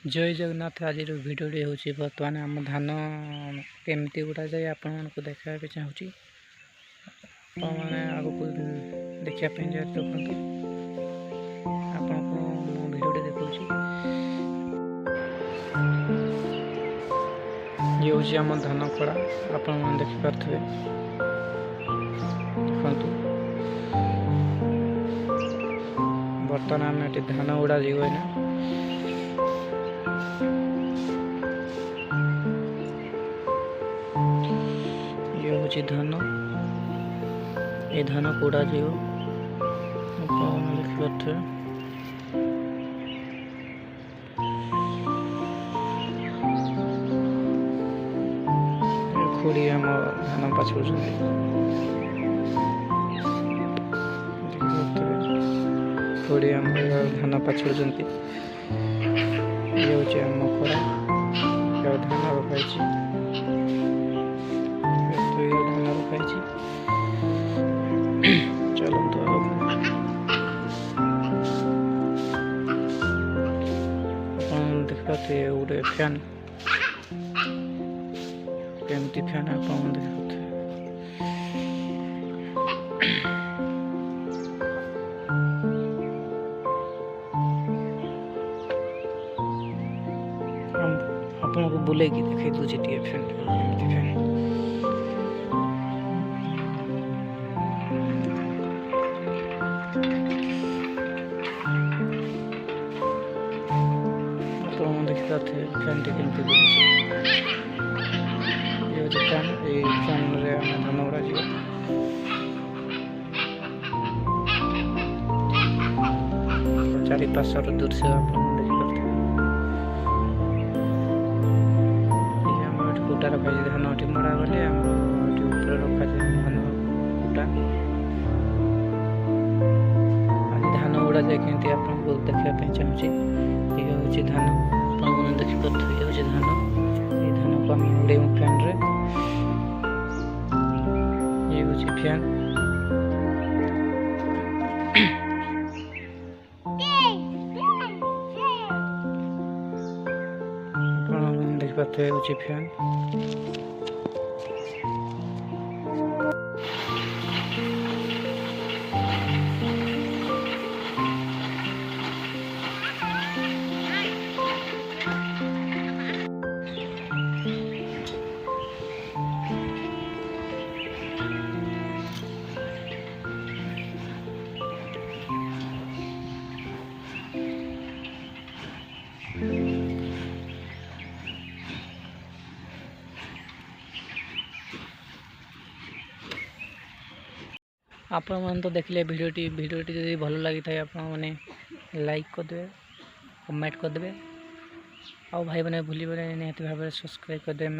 जय जगन्नाथ। आज भिडियोटी हूँ बर्तमान आम धान केमती गुड़ा जाए आपण मानक देखा चाहूँगी। मैंने आगक देखापी देखु आपण को भिडियोटे देखा ये हूँ आम धान कड़ा आपण मैंने देखिपे देखु बर्तमान आम ये धान गुड़ा जीव ये हूँ धान ये धान कूड़ा जीव देखिपे खुड़ी आम धान पाछड़ खुड़ी आम धान पाछड़ ये हूँ आम कड़ा धान रखाई धान रखाई चलते देखते गोटे फैन केमती फैन आप देखते आपन को बुले देखी दूसरी टी फैन फैन देखते फैन टी केमती ये फैन ये फैन धान गुड़ा जीव चारिपार्श्वर दृश्य कुटा रखा धान टी मड़ा गले रखा धान कुटा आज धान गुड़ा जाए आपको देखापी चाहूँगी। ये हूँ धान आपने देखिपे ये हूँ धान ये धान को आम उड़े फैन रे ये हूँ फैन देखिपे हूँ फैन आपण मैंने तो देखले भिडियोटी जदि भल लगी था आपण मैंने लाइक करदे कमेंट करदे आ भाई मैंने भूल निहत भाव सब्सक्राइब करदे।